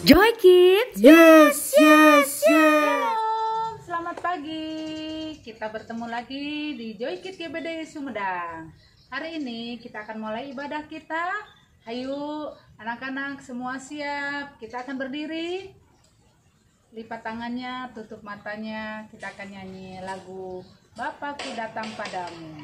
Joy Kids. Yes, yes, yes. Halo, selamat pagi. Kita bertemu lagi di Joy Kids GBD Sumedang. Hari ini kita akan mulai ibadah kita. Ayo anak-anak semua siap. Kita akan berdiri, lipat tangannya, tutup matanya. Kita akan nyanyi lagu Bapakku Datang Padamu.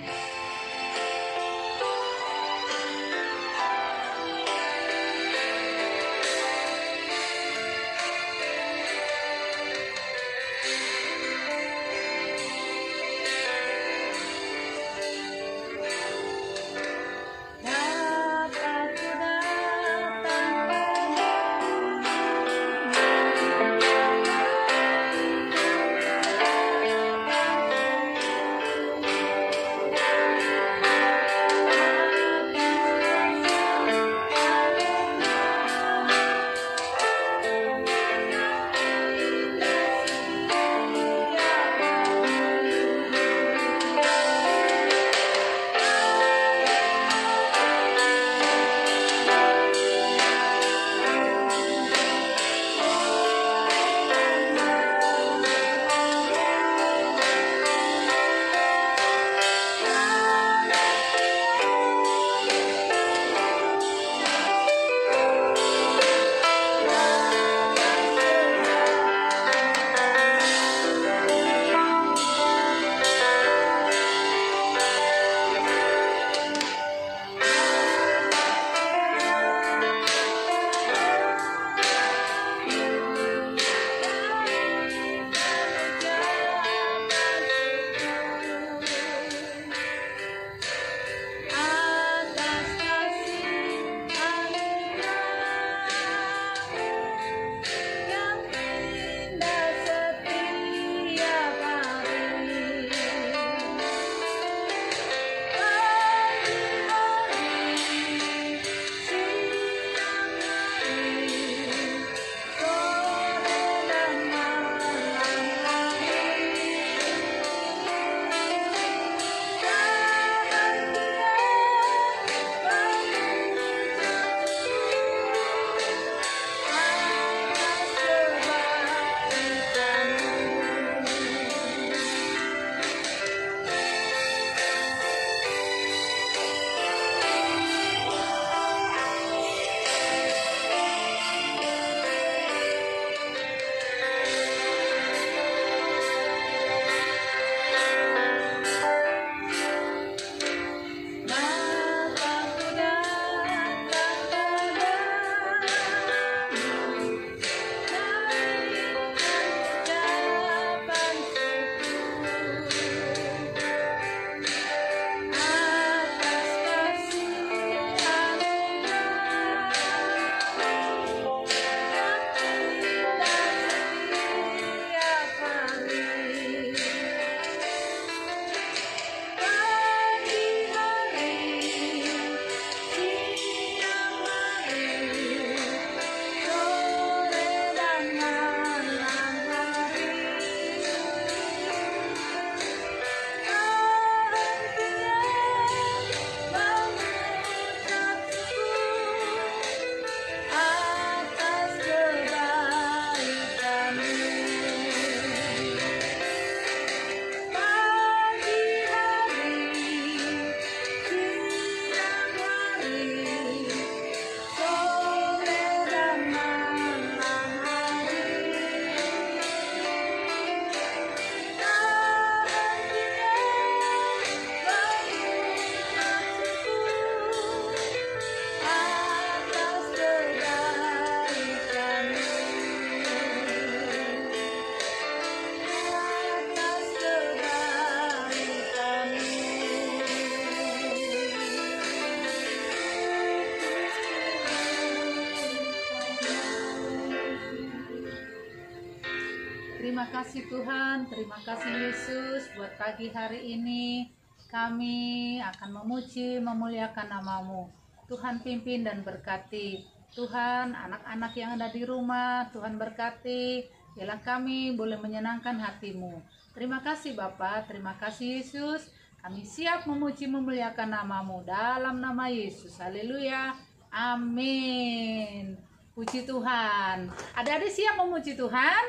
Terima kasih Tuhan, terima kasih Yesus buat pagi hari ini. Kami akan memuji, memuliakan nama-Mu. Tuhan pimpin dan berkati. Tuhan, anak-anak yang ada di rumah, Tuhan berkati. Biarlah kami boleh menyenangkan hati-Mu. Terima kasih Bapa, terima kasih Yesus. Kami siap memuji, memuliakan nama-Mu dalam nama Yesus. Haleluya. Amin. Puji Tuhan. Ada siap memuji Tuhan?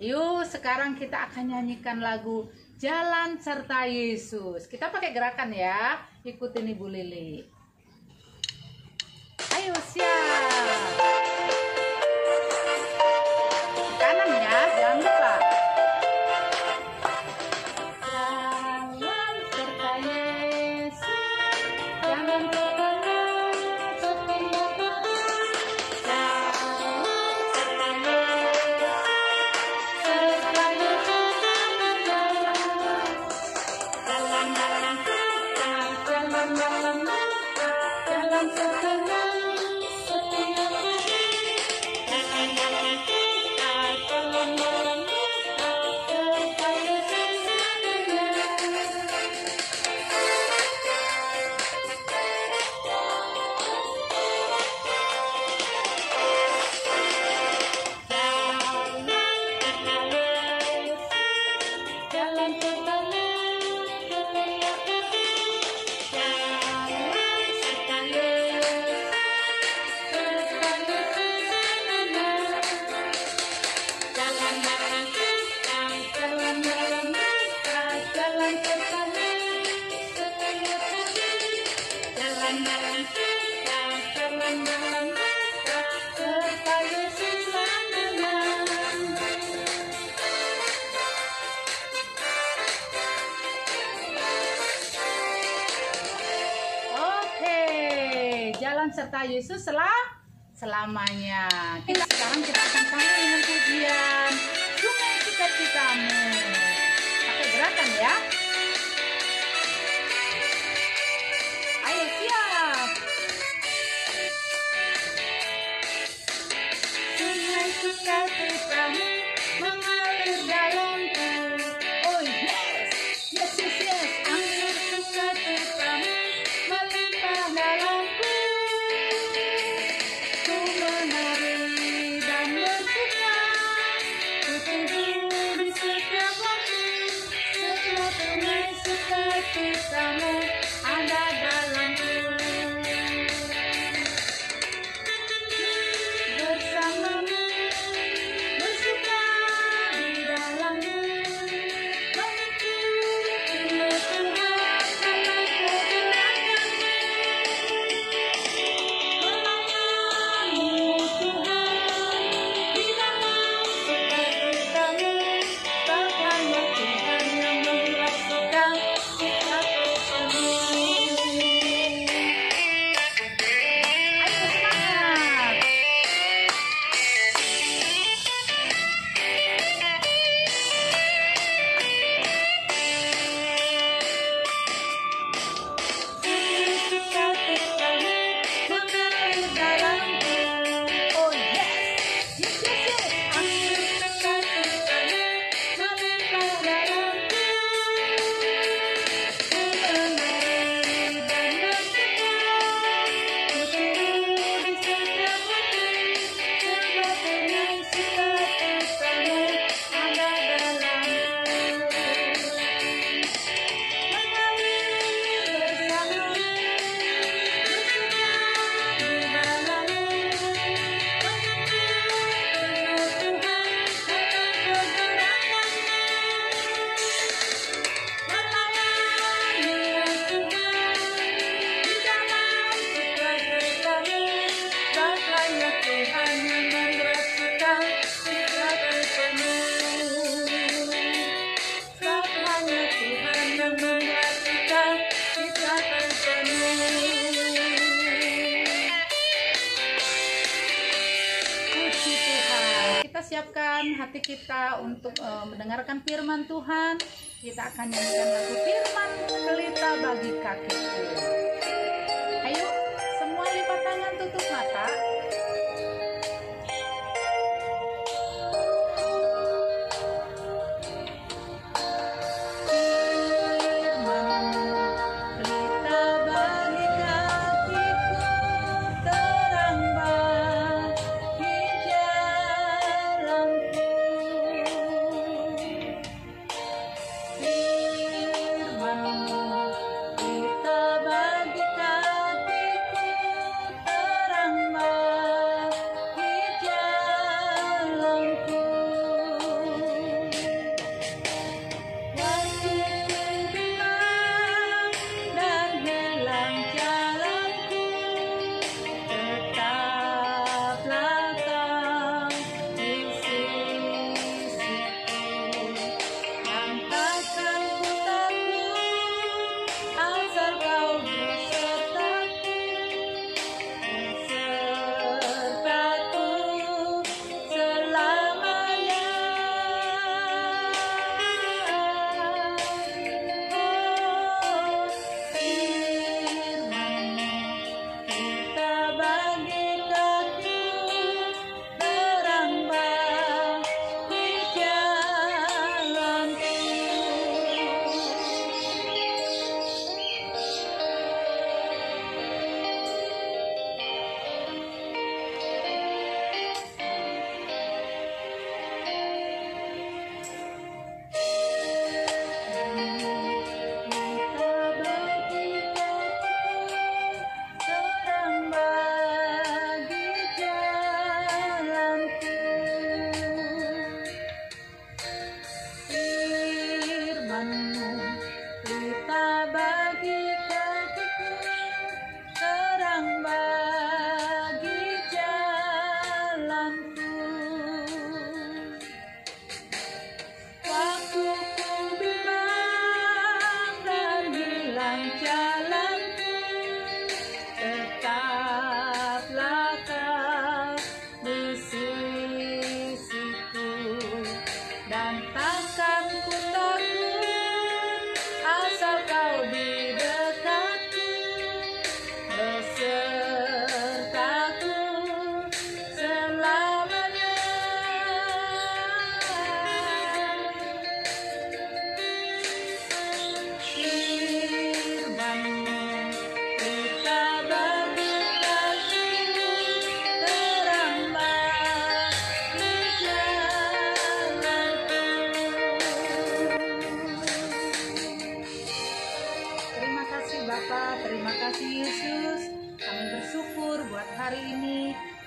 Yuk, sekarang kita akan nyanyikan lagu Jalan Serta Yesus. Kita pakai gerakan ya. Ikutin Ibu Lili. Ayo, siap. Kanan ya, jangan lupa. Jalan serta Yesus, jangan terkenal setiap hari. Jalan serta Yesus, serta Yesus jalan jalan kita, jalan serta Yesus setiap hari. Jalan jalan kita, jalan jalan kita, serta Yesus jalan serta Jalan serta Yesus selamanya. Sekarang kita akan panggil dengan pujian Sungai Sukacitamu. Pakai gerakan ya. Ayo siap. Sungai Sukacitamu mengalir dalamku. Oh yes, yes yes yes. Air sukacitamu melimpah dalamku. Sukacitamu ada dalamku, bersamamu bersuka di dalammu, menikmati Tuhan dalam kebenaranmu, melayani Tuhan di dalam sukacitamu, tak hanya Tuhan yang membuat suka. Siapkan hati kita untuk mendengarkan firman Tuhan. Kita akan nyanyikan lagu Firman Pelita Bagi Kakiku. Ayo, semua lipat tangan, tutup mata. Kita bagi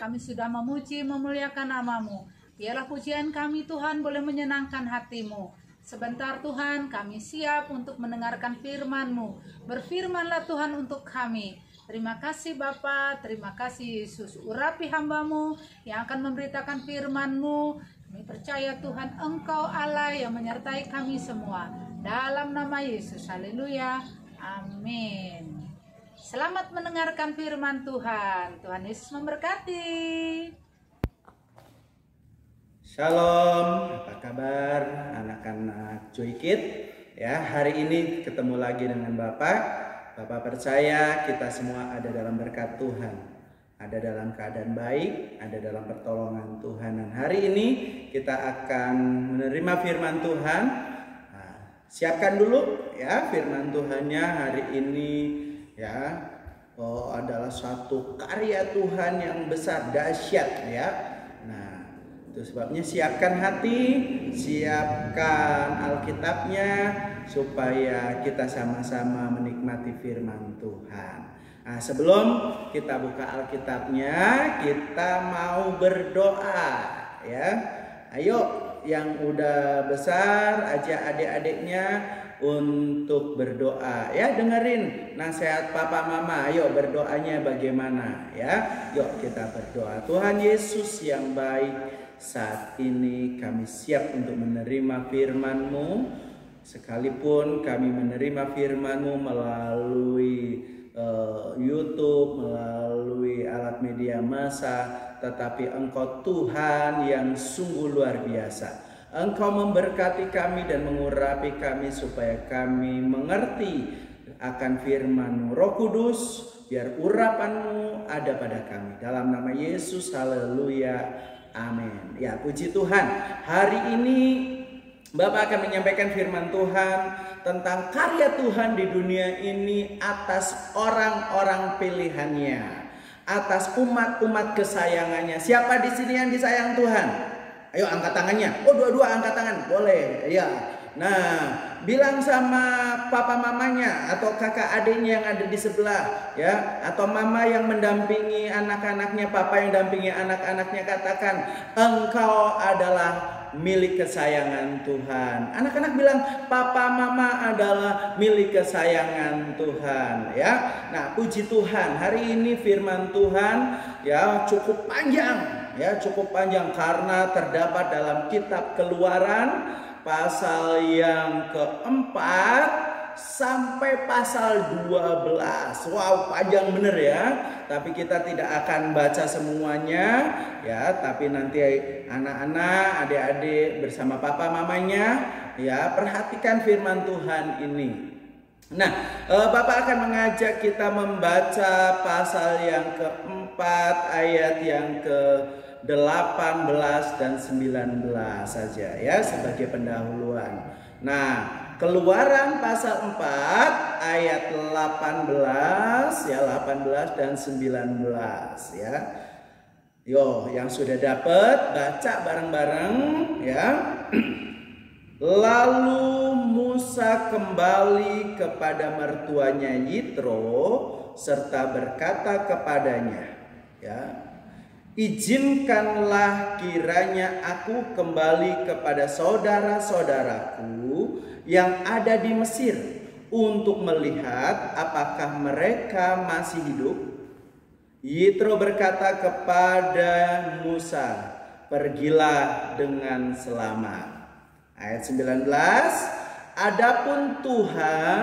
kami sudah memuji memuliakan nama-Mu. Biarlah pujian kami Tuhan boleh menyenangkan hati-Mu. Sebentar Tuhan, kami siap untuk mendengarkan firman-Mu. Berfirmanlah Tuhan untuk kami. Terima kasih Bapa, terima kasih Yesus. Urapi hamba-Mu yang akan memberitakan firman-Mu. Kami percaya Tuhan, Engkau Allah yang menyertai kami semua. Dalam nama Yesus, haleluya, amin. Selamat mendengarkan firman Tuhan. Tuhan Yesus memberkati. Shalom, apa kabar anak-anak Joy Kid? Ya, hari ini ketemu lagi dengan Bapak. Bapak percaya kita semua ada dalam berkat Tuhan, ada dalam keadaan baik, ada dalam pertolongan Tuhan. Dan hari ini kita akan menerima firman Tuhan. Nah, siapkan dulu ya firman Tuhannya hari ini ya. Adalah suatu karya Tuhan yang besar, dahsyat ya. Nah, itu sebabnya siapkan hati, siapkan Alkitabnya supaya kita sama-sama menikmati firman Tuhan. Nah, sebelum kita buka Alkitabnya, kita mau berdoa ya. Ayo yang udah besar, ajak adik-adiknya untuk berdoa ya. Dengerin nasihat papa mama. Ayo berdoanya bagaimana ya. Yuk kita berdoa. Tuhan Yesus yang baik, saat ini kami siap untuk menerima firman-Mu. Sekalipun kami menerima firman-Mu melalui YouTube, melalui alat media massa, tetapi Engkau Tuhan yang sungguh luar biasa. Engkau memberkati kami dan mengurapi kami supaya kami mengerti akan firman-Mu. Roh Kudus, biar urapan-Mu ada pada kami. Dalam nama Yesus, haleluya, amin. Ya, puji Tuhan. Hari ini Bapak akan menyampaikan firman Tuhan tentang karya Tuhan di dunia ini atas orang-orang pilihannya, atas umat-umat kesayangannya. Siapa di sini yang disayang Tuhan? Ayo angkat tangannya. Oh, dua-dua angkat tangan. Boleh. Ya. Nah, bilang sama papa mamanya atau kakak adiknya yang ada di sebelah ya, atau mama yang mendampingi anak-anaknya, papa yang dampingi anak-anaknya, katakan, engkau adalah milik kesayangan Tuhan. Anak-anak bilang, papa mama adalah milik kesayangan Tuhan ya. Nah, puji Tuhan, hari ini firman Tuhan ya cukup panjang ya, cukup panjang karena terdapat dalam kitab Keluaran pasal yang keempat sampai pasal 12. Wow, panjang bener ya. Tapi kita tidak akan baca semuanya ya, tapi nanti anak-anak, adik-adik bersama papa mamanya ya, perhatikan firman Tuhan ini. Nah, Bapak akan mengajak kita membaca pasal yang keempat ayat yang ke-18 dan 19 saja ya sebagai pendahuluan. Nah, Keluaran pasal 4 ayat 18 ya, 18 dan 19 ya. Yo, yang sudah dapat baca bareng-bareng ya. Lalu Musa kembali kepada mertuanya Yitro serta berkata kepadanya ya, izinkanlah kiranya aku kembali kepada saudara-saudaraku yang ada di Mesir untuk melihat apakah mereka masih hidup. Yitro berkata kepada Musa, pergilah dengan selamat. Ayat 19, adapun Tuhan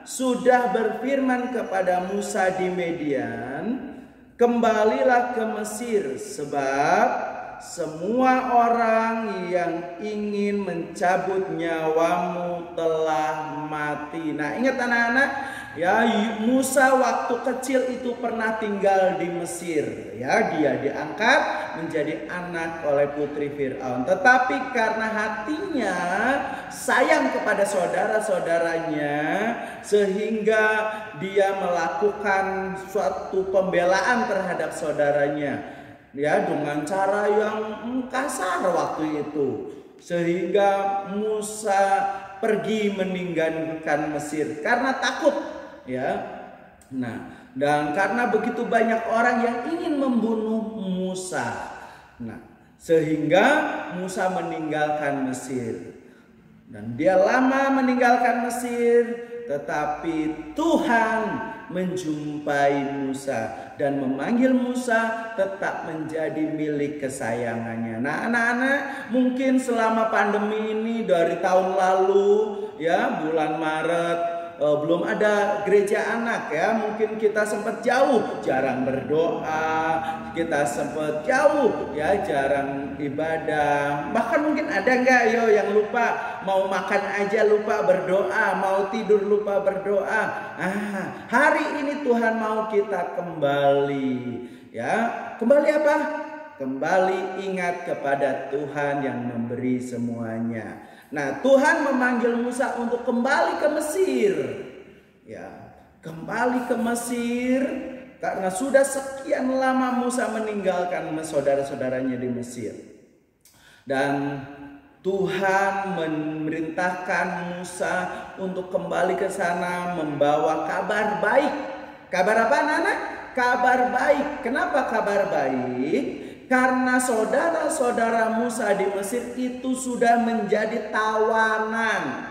sudah berfirman kepada Musa di Midian, kembalilah ke Mesir sebab semua orang yang ingin mencabut nyawamu telah mati. Nah, ingat anak-anak ya, Musa waktu kecil itu pernah tinggal di Mesir ya. Dia diangkat menjadi anak oleh putri Firaun, tetapi karena hatinya sayang kepada saudara-saudaranya sehingga dia melakukan suatu pembelaan terhadap saudaranya ya, dengan cara yang kasar waktu itu, sehingga Musa pergi meninggalkan Mesir karena takut ya. Nah, Dan karena begitu banyak orang yang ingin membunuh Musa, nah, sehingga Musa meninggalkan Mesir. Dan dia lama meninggalkan Mesir, tetapi Tuhan menjumpai Musa dan memanggil Musa tetap menjadi milik kesayangannya. Nah, anak-anak, mungkin selama pandemi ini dari tahun lalu, ya, bulan Maret, belum ada gereja anak, ya. Mungkin kita sempat jauh, jarang berdoa, kita sempat jauh, ya, jarang ibadah. Bahkan mungkin ada nggak yang lupa mau makan aja lupa berdoa, mau tidur lupa berdoa. Hari ini Tuhan mau kita kembali, ya. Kembali apa? Kembali ingat kepada Tuhan yang memberi semuanya. Nah, Tuhan memanggil Musa untuk kembali ke Mesir. Ya, kembali ke Mesir karena sudah sekian lama Musa meninggalkan saudara-saudaranya di Mesir. Dan Tuhan memerintahkan Musa untuk kembali ke sana membawa kabar baik. Kabar apa, anak-anak? Kabar baik. Kenapa kabar baik? Karena saudara-saudara Musa di Mesir itu sudah menjadi tawanan.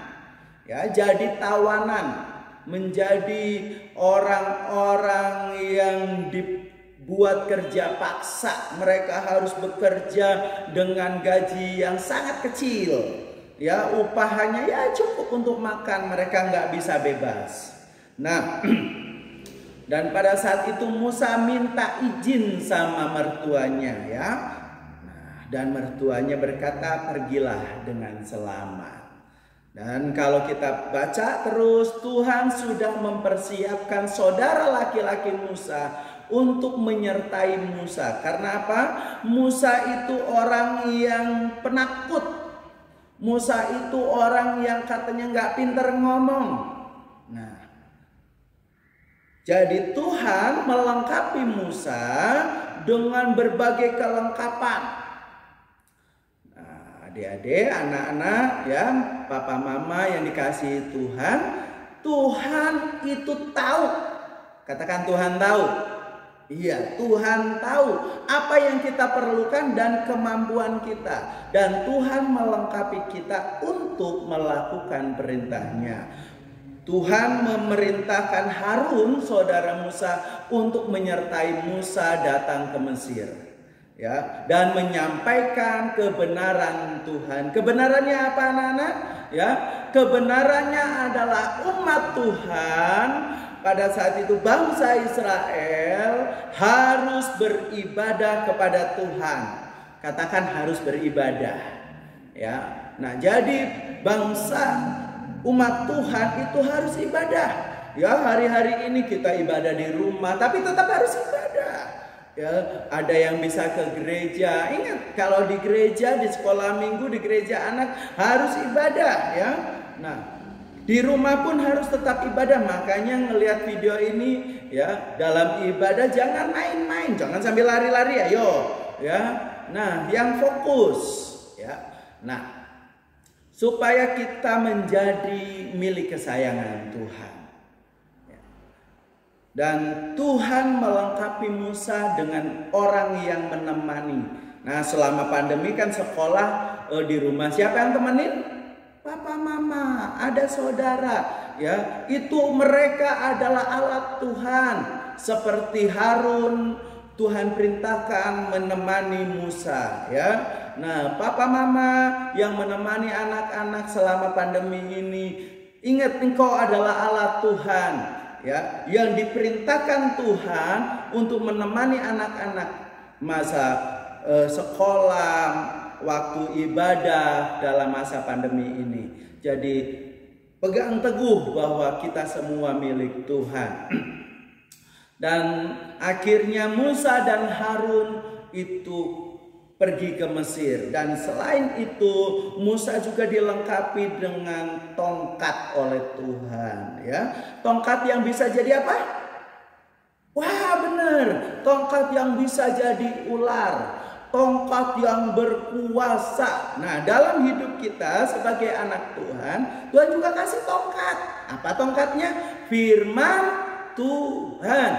Ya, jadi tawanan, menjadi orang-orang yang dibuat kerja paksa. Mereka harus bekerja dengan gaji yang sangat kecil. Ya, upahnya ya cukup untuk makan, mereka nggak bisa bebas. Nah, dan pada saat itu Musa minta izin sama mertuanya, ya. Nah, dan mertuanya berkata, "Pergilah dengan selamat." Dan kalau kita baca terus, Tuhan sudah mempersiapkan saudara laki-laki Musa untuk menyertai Musa. Karena apa? Musa itu orang yang penakut. Musa itu orang yang katanya nggak pinter ngomong. Nah, jadi Tuhan melengkapi Musa dengan berbagai kelengkapan. Nah, adik-adik, anak-anak, ya, papa mama yang dikasihi Tuhan, Tuhan itu tahu. Katakan Tuhan tahu. Iya, Tuhan tahu apa yang kita perlukan dan kemampuan kita. Dan Tuhan melengkapi kita untuk melakukan perintahnya. Tuhan memerintahkan Harun, saudara Musa, untuk menyertai Musa datang ke Mesir, ya, dan menyampaikan kebenaran Tuhan. Kebenarannya apa, anak-anak? Ya, kebenarannya adalah umat Tuhan pada saat itu, bangsa Israel harus beribadah kepada Tuhan. Katakan harus beribadah, ya. Nah, jadi bangsa umat Tuhan itu harus ibadah. Ya, hari-hari ini kita ibadah di rumah, tapi tetap harus ibadah. Ya, ada yang bisa ke gereja. Ingat, kalau di gereja, di sekolah minggu, di gereja anak harus ibadah, ya. Nah, di rumah pun harus tetap ibadah. Makanya ngelihat video ini, ya, dalam ibadah jangan main-main, jangan sambil lari-lari, ayo, ya. Nah, yang fokus, ya. Nah, supaya kita menjadi milik kesayangan Tuhan. Dan Tuhan melengkapi Musa dengan orang yang menemani. Nah, selama pandemi kan sekolah di rumah. Siapa yang temenin? Papa, mama, ada saudara. Ya, itu mereka adalah alat Tuhan. Seperti Harun, Tuhan perintahkan menemani Musa, ya. Nah, papa mama yang menemani anak-anak selama pandemi ini, ingat engkau adalah alat Tuhan, ya, yang diperintahkan Tuhan untuk menemani anak-anak masa sekolah, waktu ibadah dalam masa pandemi ini. Jadi pegang teguh bahwa kita semua milik Tuhan. Dan akhirnya Musa dan Harun itu pergi ke Mesir. Dan selain itu Musa juga dilengkapi dengan tongkat oleh Tuhan, ya. Tongkat yang bisa jadi apa? Wah, benar. Tongkat yang bisa jadi ular. Tongkat yang berkuasa. Nah, dalam hidup kita sebagai anak Tuhan, Tuhan juga kasih tongkat. Apa tongkatnya? Firman Tuhan.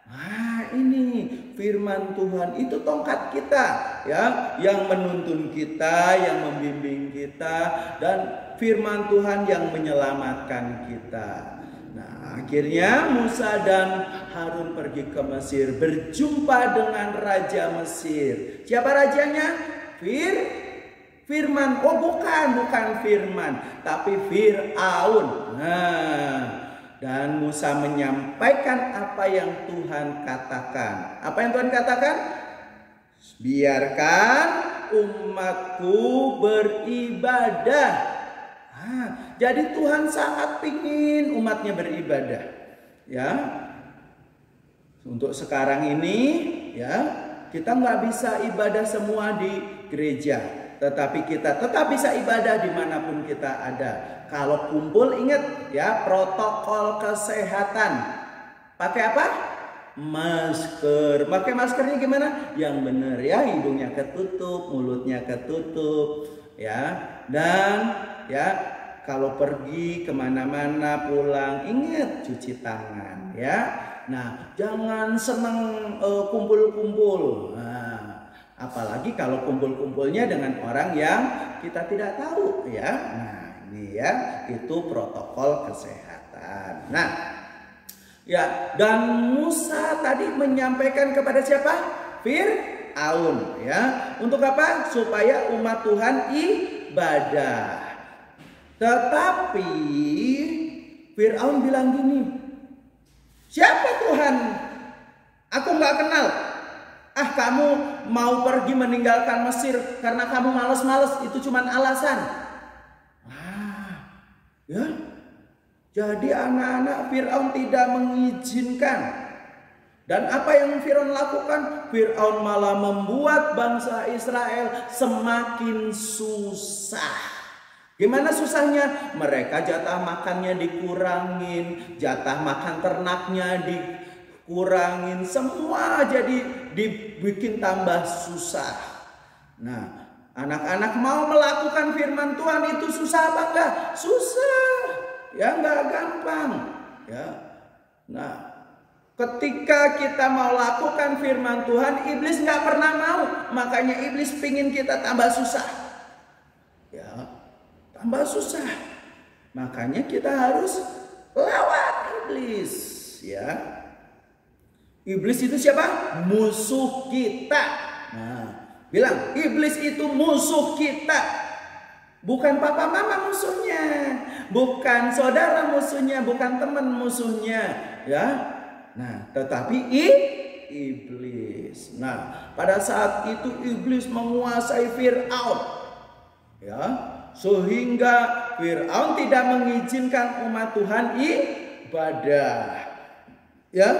Nah, ini firman Tuhan itu tongkat kita, ya, yang menuntun kita, yang membimbing kita, dan firman Tuhan yang menyelamatkan kita. Nah, akhirnya Musa dan Harun pergi ke Mesir, berjumpa dengan raja Mesir. Siapa rajanya? Firman. Oh, bukan Firman, tapi Firaun. Nah, dan Musa menyampaikan apa yang Tuhan katakan. Apa yang Tuhan katakan? Biarkan umatku beribadah. Jadi Tuhan sangat ingin umatnya beribadah. Ya, untuk sekarang ini, ya, kita nggak bisa ibadah semua di gereja, tetapi kita tetap bisa ibadah dimanapun kita ada. Kalau kumpul, ingat ya, protokol kesehatan. Pakai apa? Masker. Pakai maskernya gimana? Yang benar ya, hidungnya ketutup, mulutnya ketutup, ya. Dan ya, kalau pergi kemana-mana pulang, ingat cuci tangan, ya. Nah, jangan senang kumpul-kumpul. Nah, apalagi kalau kumpul-kumpulnya dengan orang yang kita tidak tahu, ya. Nah, ini ya, itu protokol kesehatan. Nah, ya, dan Musa tadi menyampaikan kepada siapa? Firaun, ya. Untuk apa? Supaya umat Tuhan ibadah. Tetapi Firaun bilang gini, siapa Tuhan? Aku nggak kenal. Kamu mau pergi meninggalkan Mesir karena kamu males-males, itu cuma alasan. Ya, jadi anak-anak Firaun tidak mengizinkan. Dan apa yang Firaun lakukan? Firaun malah membuat bangsa Israel semakin susah. Gimana susahnya? Mereka jatah makannya dikurangin, jatah makan ternaknya dikurangin, semua jadi dibikin tambah susah. Nah, anak-anak mau melakukan firman Tuhan itu susah apa enggak? Susah. Ya, enggak gampang. Ya. Nah, ketika kita mau lakukan firman Tuhan, iblis enggak pernah mau. Makanya iblis pingin kita tambah susah. Ya, tambah susah. Makanya kita harus lawan iblis, ya. Iblis itu siapa? Musuh kita. Nah, bilang iblis itu musuh kita. Bukan papa mama musuhnya, bukan saudara musuhnya, bukan teman musuhnya, ya. Nah, tetapi iblis. Nah, pada saat itu iblis menguasai Firaun, ya. Sehingga Firaun tidak mengizinkan umat Tuhan ibadah. Ya,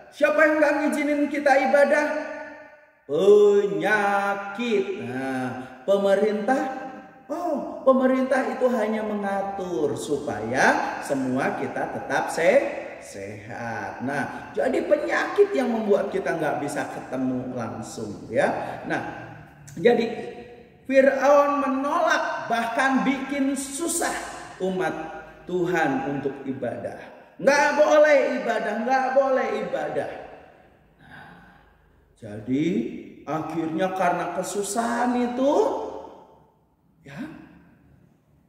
siapa yang nggak ngizinin kita ibadah? Penyakit. Nah, pemerintah itu hanya mengatur supaya semua kita tetap sehat. Nah, jadi penyakit yang membuat kita nggak bisa ketemu langsung, ya. Nah, jadi Firaun menolak, bahkan bikin susah umat Tuhan untuk ibadah. Nggak boleh ibadah. Nah, jadi akhirnya karena kesusahan itu, ya,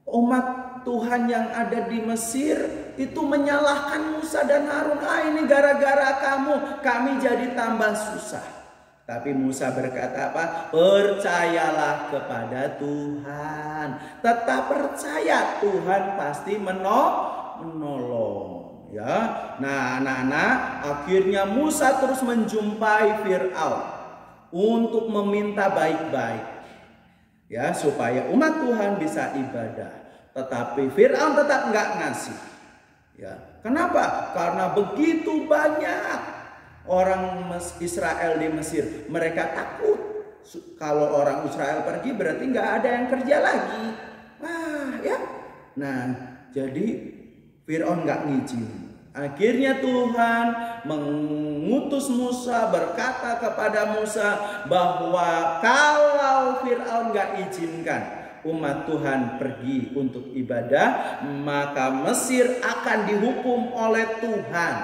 umat Tuhan yang ada di Mesir itu menyalahkan Musa dan Harun. Ini gara-gara kamu, kami jadi tambah susah. Tapi Musa berkata apa? Percayalah kepada Tuhan. Tetap percaya, Tuhan pasti menolong. Ya, nah anak-anak, akhirnya Musa terus menjumpai Firaun untuk meminta baik-baik, ya, supaya umat Tuhan bisa ibadah. Tetapi Firaun tetap nggak ngasih. Ya, kenapa? Karena begitu banyak orang Israel di Mesir, mereka takut kalau orang Israel pergi berarti nggak ada yang kerja lagi. Ya. Nah, jadi Firaun nggak ngizin. Akhirnya Tuhan mengutus Musa, berkata kepada Musa bahwa kalau Firaun nggak izinkan umat Tuhan pergi untuk ibadah, maka Mesir akan dihukum oleh Tuhan.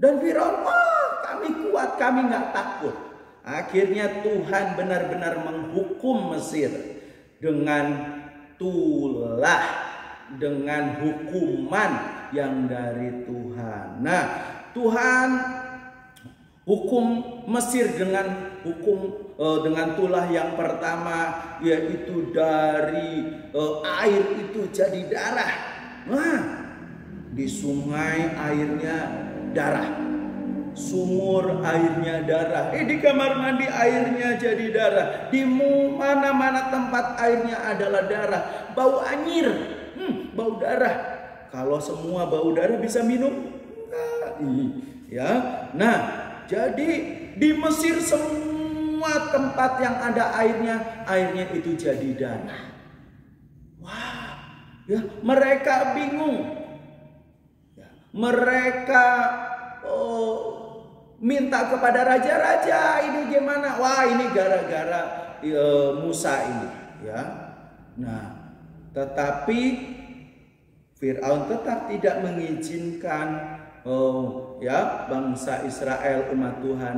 Dan Firaun, kami kuat, kami nggak takut. Akhirnya Tuhan benar-benar menghukum Mesir dengan tulah, dengan hukuman yang dari Tuhan. Nah, Tuhan hukum Mesir dengan tulah yang pertama, yaitu dari air itu jadi darah. Nah, di sungai airnya darah, sumur airnya darah, di kamar mandi airnya jadi darah, di mana-mana tempat airnya adalah darah. Bau anyir, bau darah. Kalau semua bau darah bisa minum? Ya. Nah, jadi di Mesir semua tempat yang ada airnya itu jadi darah. Wah, ya, mereka bingung. Mereka minta kepada raja-raja, ini gimana? Wah, ini gara-gara Musa ini, ya. Nah, tetapi Firaun tetap tidak mengizinkan bangsa Israel, umat Tuhan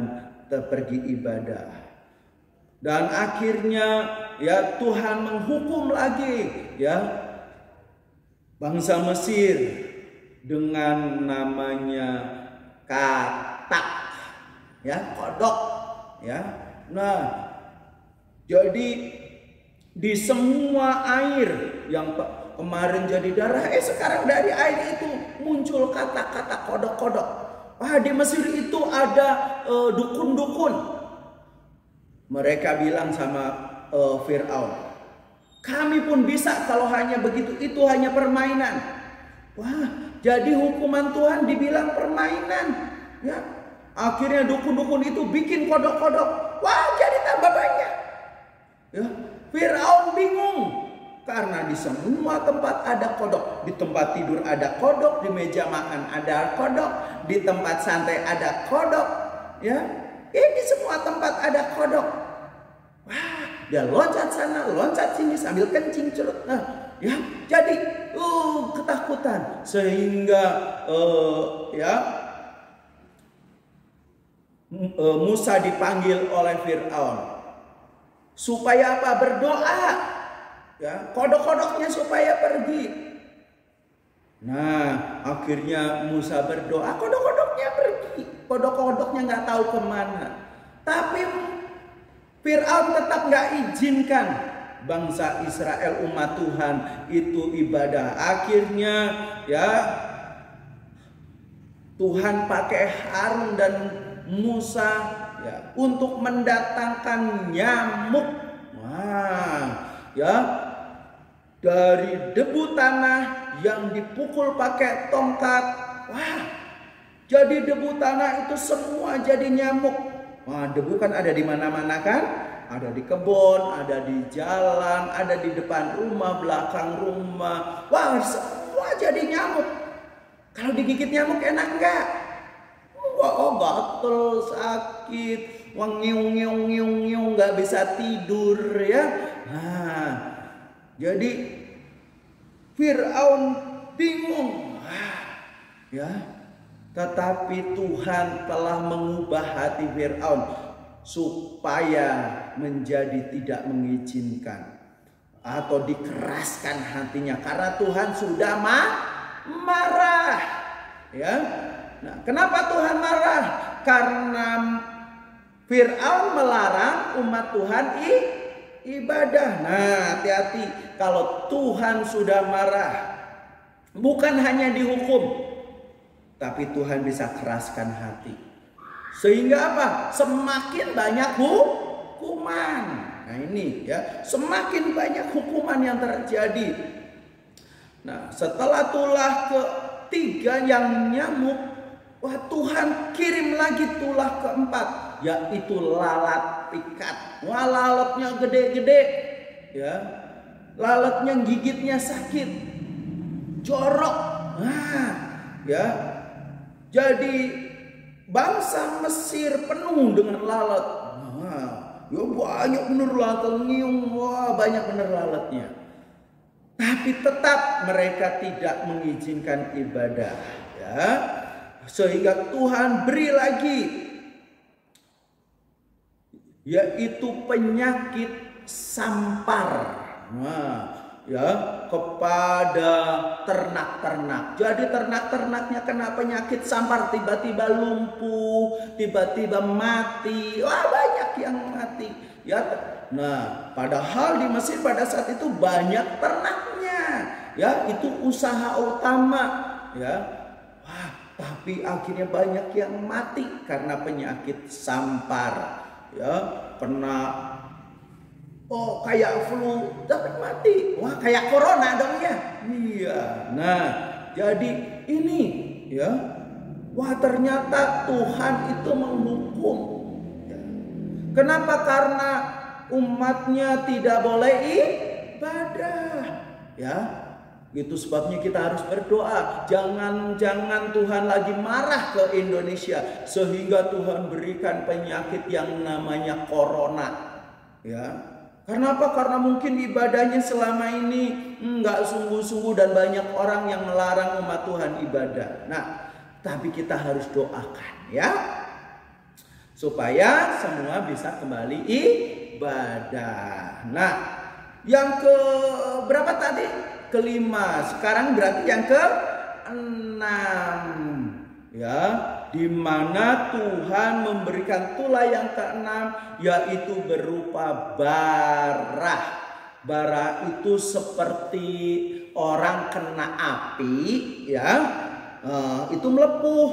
pergi ibadah. Dan akhirnya ya Tuhan menghukum lagi bangsa Mesir dengan namanya katak, kodok, Nah, jadi di semua air yang kemarin jadi darah, sekarang dari air itu muncul kata-kata kodok-kodok. Di Mesir itu ada dukun-dukun. Mereka bilang sama Firaun, kami pun bisa kalau hanya begitu, itu hanya permainan. Jadi hukuman Tuhan dibilang permainan, Akhirnya dukun-dukun itu bikin kodok-kodok. Jadi tambah banyak. Firaun bingung karena di semua tempat ada kodok. Di tempat tidur ada kodok, di meja makan ada kodok, di tempat santai ada kodok, di semua tempat ada kodok. Dia loncat sana, loncat sini sambil kencing cerut. Jadi ketakutan sehingga Musa dipanggil oleh Firaun supaya apa? Berdoa, kodok-kodoknya supaya pergi. Nah, akhirnya Musa berdoa, kodok-kodoknya pergi, kodok-kodoknya nggak tahu kemana. Tapi Firaun tetap nggak izinkan bangsa Israel, umat Tuhan itu ibadah. Akhirnya Tuhan pakai Harun dan Musa untuk mendatangkan nyamuk. Dari debu tanah yang dipukul pakai tongkat. Jadi debu tanah itu semua jadi nyamuk. Debu kan ada di mana-mana kan? Ada di kebun, ada di jalan, ada di depan rumah, belakang rumah. Semua jadi nyamuk. Kalau digigit nyamuk enak nggak? Gatel, sakit, ngiung-ngiung, nggak bisa tidur jadi Firaun bingung. Tetapi Tuhan telah mengubah hati Firaun supaya menjadi tidak mengizinkan atau dikeraskan hatinya karena Tuhan sudah marah. Nah, kenapa Tuhan marah? Karena Firaun melarang umat Tuhan ibadah. Nah, hati-hati kalau Tuhan sudah marah, bukan hanya dihukum, tapi Tuhan bisa keraskan hati. Sehingga apa? Semakin banyak hukuman. Nah, ini semakin banyak hukuman yang terjadi. Nah, setelah tulah ketiga yang nyamuk, Tuhan kirim lagi tulah keempat, yaitu lalat pikat. Lalatnya gede-gede, lalatnya gigitnya sakit, jorok. Jadi bangsa Mesir penuh dengan lalat. Banyak bener lalat, ngiung, banyak bener lalatnya. Tapi tetap mereka tidak mengizinkan ibadah. sehingga Tuhan beri lagi, yaitu penyakit sampar. Nah, ya, kepada ternak-ternak. Jadi ternak-ternaknya kena penyakit sampar, tiba-tiba lumpuh, tiba-tiba mati. Wah, banyak yang mati. Ya, nah, padahal di Mesir pada saat itu banyak ternaknya. Ya, itu usaha utama. Ya, wah, tapi akhirnya banyak yang mati karena penyakit sampar. Ya, kena kayak flu tapi mati. Wah, kayak corona dong ya. Iya. Nah, jadi ini ya. Wah, ternyata Tuhan itu menghukum. Ya. Kenapa? Karena umatnya tidak boleh ibadah. Ya. Itu sebabnya kita harus berdoa. Jangan Tuhan lagi marah ke Indonesia sehingga Tuhan berikan penyakit yang namanya corona. Ya. Karena apa? Karena mungkin ibadahnya selama ini nggak sungguh-sungguh dan banyak orang yang melarang umat Tuhan ibadah. Nah, tapi kita harus doakan ya, supaya semua bisa kembali ibadah. Nah, yang ke berapa tadi? Kelima. Sekarang berarti yang ke-6 ya, di mana Tuhan memberikan tulah yang ke-6, yaitu berupa bara. Bara itu seperti orang kena api ya, itu melepuh.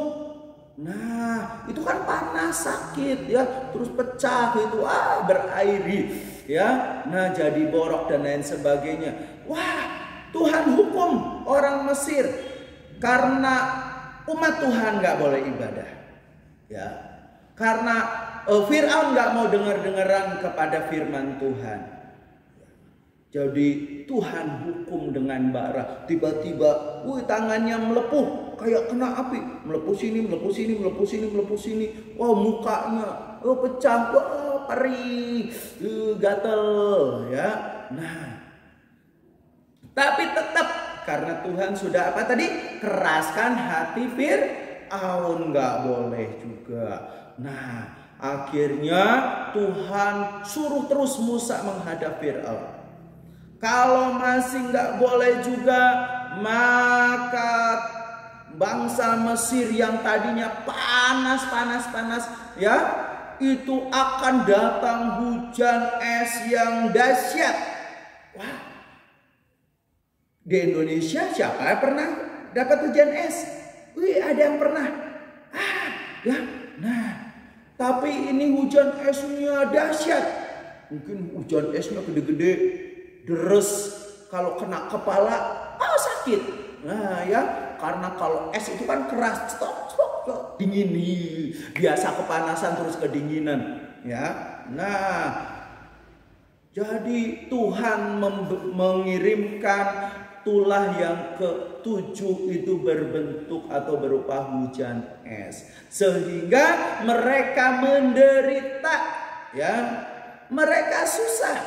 Nah, itu kan panas, sakit ya, terus pecah itu, berairi ya. Nah, jadi borok dan lain sebagainya. Wah, Tuhan hukum orang Mesir karena umat Tuhan nggak boleh ibadah, ya, karena Fir'aun nggak mau dengar-dengaran kepada firman Tuhan. Jadi Tuhan hukum dengan bara. Tiba-tiba, tangannya melepuh kayak kena api, melepuh sini, melepuh sini, melepuh sini, melepuh sini. Wah, mukanya, pecah, wah, perih, gatel, ya. Nah, tapi tetap karena Tuhan sudah apa tadi? Keraskan hati Fir'aun, nggak boleh juga. Nah, akhirnya Tuhan suruh terus Musa menghadap Fir'aun. Kalau masih nggak boleh juga, maka bangsa Mesir yang tadinya panas ya, itu akan datang hujan es yang dahsyat. Wah, di Indonesia siapa yang pernah dapat hujan es? Ada yang pernah. Ya. Nah, tapi ini hujan esnya dahsyat. Mungkin hujan esnya gede-gede, deres, kalau kena kepala, sakit. Nah, ya, karena kalau es itu kan keras, stok, dingin nih. Biasa kepanasan terus kedinginan, ya. Nah, jadi Tuhan mengirimkan tulah yang ke-7 itu berbentuk atau berupa hujan es, sehingga mereka menderita, ya, mereka susah,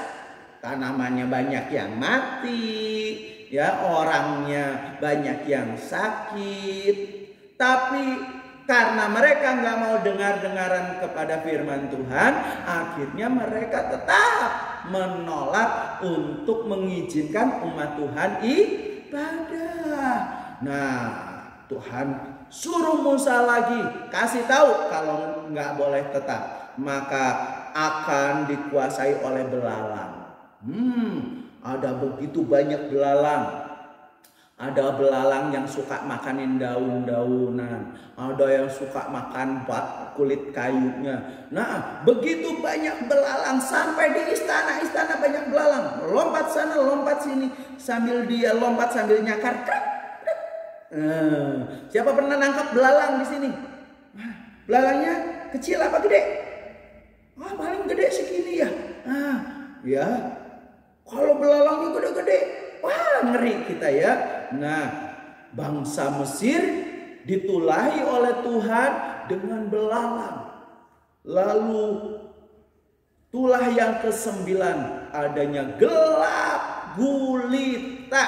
tanamannya banyak yang mati, ya, orangnya banyak yang sakit. Tapi karena mereka nggak mau dengar-dengaran kepada firman Tuhan, akhirnya mereka tetap menolak untuk mengizinkan umat Tuhan ibadah. Nah, Tuhan suruh Musa lagi, kasih tahu kalau nggak boleh tetap, maka akan dikuasai oleh belalang. Ada begitu banyak belalang. Ada belalang yang suka makanin daun-daunan, ada yang suka makan kulit kayunya. Nah, begitu banyak belalang sampai di istana banyak belalang. Lompat sana, lompat sini, sambil dia lompat sambil nyakar. Siapa pernah nangkap belalang di sini? Belalangnya kecil apa gede? Paling gede segini ya. Ya. Kalau belalangnya gede-gede, ngeri kita ya. Nah, bangsa Mesir ditulahi oleh Tuhan dengan belalang. Lalu tulah yang ke-9 adanya gelap gulita.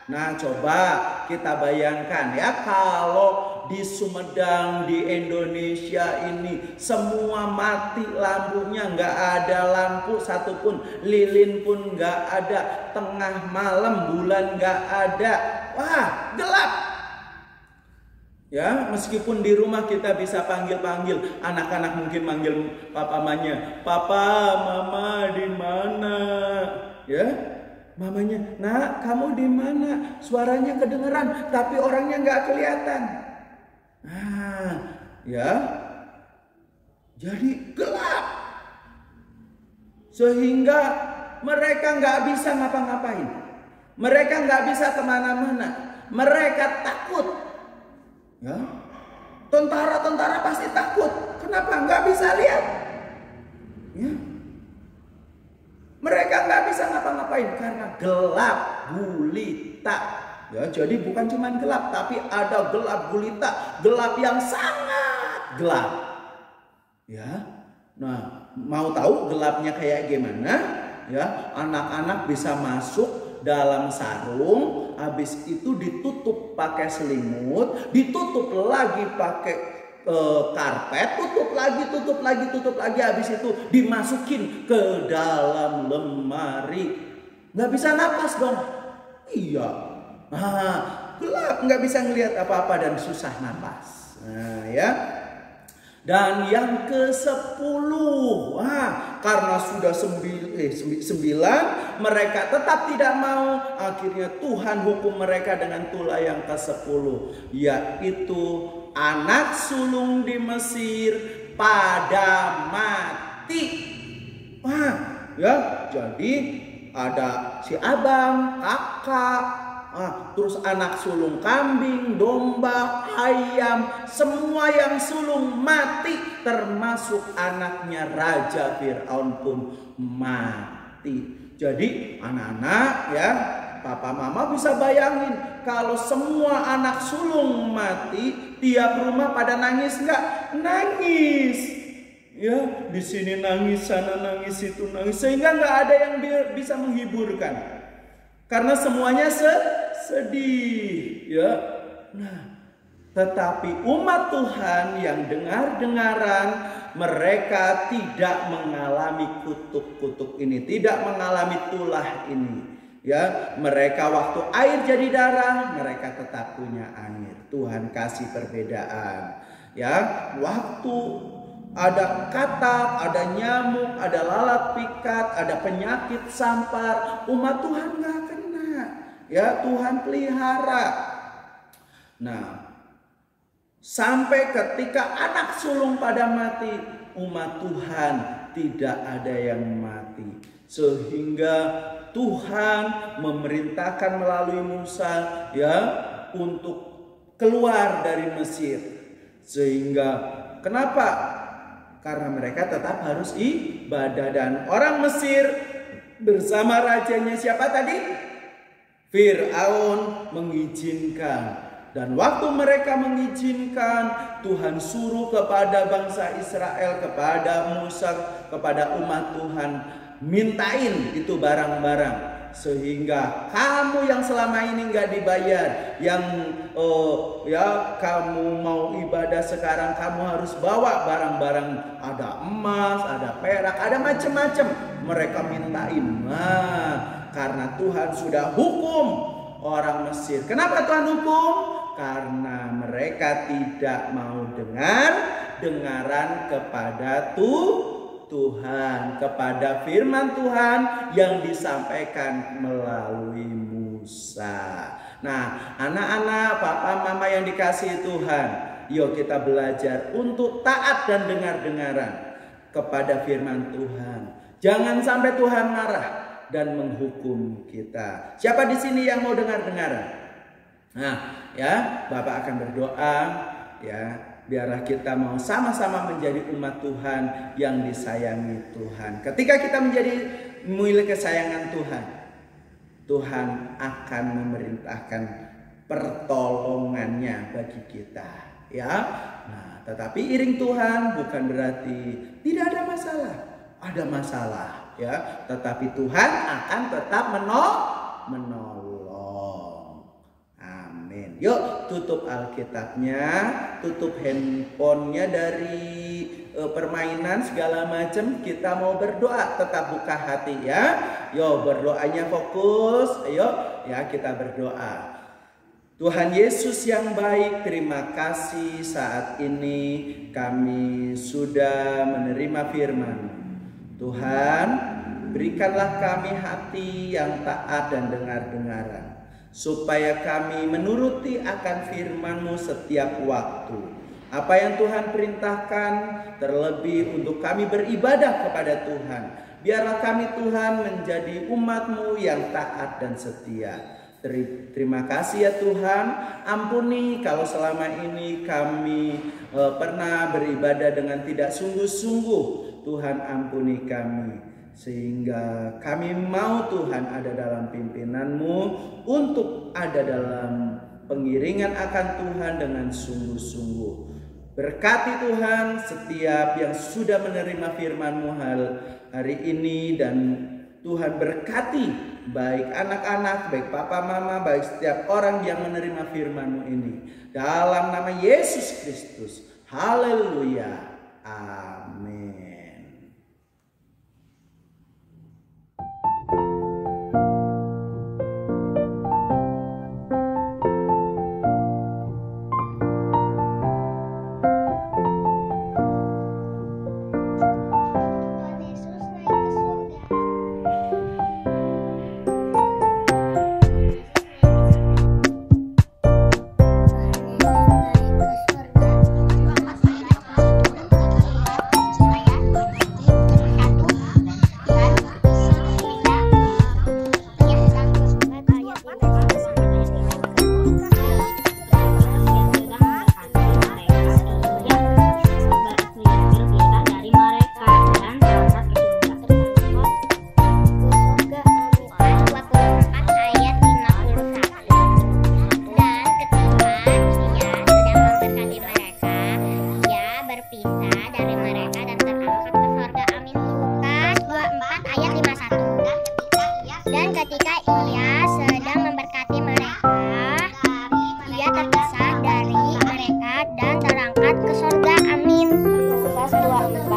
Nah, coba kita bayangkan ya, kalau di Sumedang, di Indonesia ini semua mati lampunya, nggak ada lampu satupun, lilin pun nggak ada, tengah malam bulan nggak ada, wah gelap. Ya, meskipun di rumah kita bisa panggil-panggil, anak-anak mungkin manggil mamanya, papa, mama di mana? Ya, mamanya, nak kamu di mana? Suaranya kedengeran, tapi orangnya nggak kelihatan. Nah, ya, jadi gelap, sehingga mereka nggak bisa ngapa-ngapain, mereka nggak bisa kemana-mana, mereka takut. Ya, tentara-tentara pasti takut. Kenapa? Nggak bisa lihat. Ya. Mereka nggak bisa ngapa-ngapain karena gelap gulita. Ya, jadi bukan cuma gelap, tapi ada gelap gulita, gelap yang sangat gelap. Ya, nah mau tahu gelapnya kayak gimana? Ya, anak-anak bisa masuk dalam sarung, habis itu ditutup pakai selimut, ditutup lagi pakai karpet, tutup lagi, habis itu dimasukin ke dalam lemari. Nggak bisa napas dong. Iya, nah, gelap, nggak bisa ngelihat apa-apa dan susah napas. Nah, ya. Dan yang ke-10, karena sudah 9, mereka tetap tidak mau. Akhirnya Tuhan hukum mereka dengan tulah yang ke-10, yaitu anak sulung di Mesir pada mati. Ya, jadi ada si abang, kakak, terus anak sulung kambing, domba, ayam, semua yang sulung mati, termasuk anaknya Raja Fir'aun pun mati. Jadi anak-anak ya, papa mama bisa bayangin kalau semua anak sulung mati, tiap rumah pada nangis nggak? Nangis. Ya, di sini nangis, sana nangis, situ nangis, sehingga nggak ada yang bisa menghiburkan. Karena semuanya sedih, ya. Nah, tetapi umat Tuhan yang dengar-dengaran, mereka tidak mengalami kutuk-kutuk ini, tidak mengalami tulah ini. Ya, mereka waktu air jadi darah, mereka tetap punya air. Tuhan kasih perbedaan. Ya, waktu ada katak, ada nyamuk, ada lalat pikat, ada penyakit sampar, umat Tuhan nggak kena. Ya, Tuhan pelihara. Nah, sampai ketika anak sulung pada mati, umat Tuhan tidak ada yang mati. Sehingga Tuhan memerintahkan melalui Musa ya untuk keluar dari Mesir. Sehingga kenapa? Karena mereka tetap harus ibadah, dan orang Mesir bersama rajanya siapa tadi? Fir'aun mengizinkan. Dan waktu mereka mengizinkan, Tuhan suruh kepada bangsa Israel, kepada Musa, kepada umat Tuhan, mintain itu barang-barang. Sehingga kamu yang selama ini nggak dibayar, yang kamu mau ibadah sekarang, kamu harus bawa barang-barang, ada emas, ada perak, ada macam-macam. Mereka mintain. Nah, karena Tuhan sudah hukum orang Mesir. Kenapa Tuhan hukum? Karena mereka tidak mau dengaran kepada Tuhan, kepada firman Tuhan yang disampaikan melalui Musa. Nah, anak-anak, papa, mama yang dikasihi Tuhan, yuk kita belajar untuk taat dan dengar-dengaran kepada firman Tuhan. Jangan sampai Tuhan marah dan menghukum kita. Siapa di sini yang mau dengar-dengaran? Nah, ya, Bapak akan berdoa, ya. Biarlah kita mau sama-sama menjadi umat Tuhan yang disayangi Tuhan. Ketika kita menjadi milik kesayangan Tuhan, Tuhan akan memerintahkan pertolongannya bagi kita. Ya, nah, tetapi iring Tuhan bukan berarti tidak ada masalah. Ada masalah, ya. Tetapi Tuhan akan tetap menolong. Amin. Yuk tutup Alkitabnya, tutup handphonenya dari permainan segala macam. Kita mau berdoa, tetap buka hati ya. Yo, berdoanya fokus. Ayo ya, kita berdoa. Tuhan Yesus yang baik, terima kasih saat ini kami sudah menerima firman. Tuhan, berikanlah kami hati yang taat dan dengar-dengaran, supaya kami menuruti akan firman-Mu setiap waktu. Apa yang Tuhan perintahkan, terlebih untuk kami beribadah kepada Tuhan. Biarlah kami Tuhan menjadi umat-Mu yang taat dan setia. Terima kasih ya Tuhan. Ampuni kalau selama ini kami pernah beribadah dengan tidak sungguh-sungguh. Tuhan ampuni kami, sehingga kami mau Tuhan ada dalam pimpinan-Mu, untuk ada dalam pengiringan akan Tuhan dengan sungguh-sungguh. Berkati Tuhan setiap yang sudah menerima firman-Mu hari ini, dan Tuhan berkati baik anak-anak, baik papa mama, baik setiap orang yang menerima firman-Mu ini. Dalam nama Yesus Kristus. Haleluya. Amin. sedang memberkati mereka. Ia berpisah dari mereka dan terangkat ke surga. Lukas ayat 24.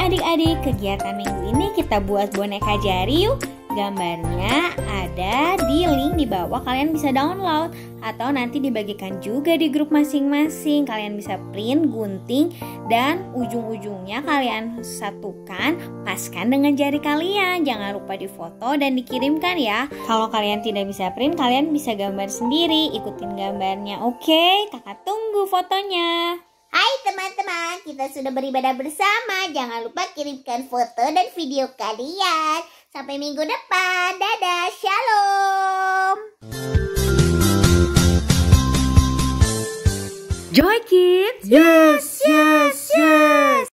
Adik-adik, kegiatan minggu ini kita buat boneka jari yuk. Gambarnya ada di link di bawah, kalian bisa download atau nanti dibagikan juga di grup masing-masing. Kalian bisa print, gunting, dan ujung-ujungnya kalian satukan, paskan dengan jari kalian. Jangan lupa difoto dan dikirimkan ya. Kalau kalian tidak bisa print, kalian bisa gambar sendiri, ikutin gambarnya. Oke, kakak tunggu fotonya. Hai teman-teman, kita sudah beribadah bersama. Jangan lupa kirimkan foto dan video kalian. Sampai minggu depan. Dadah, shalom. Joy Kids, Yes,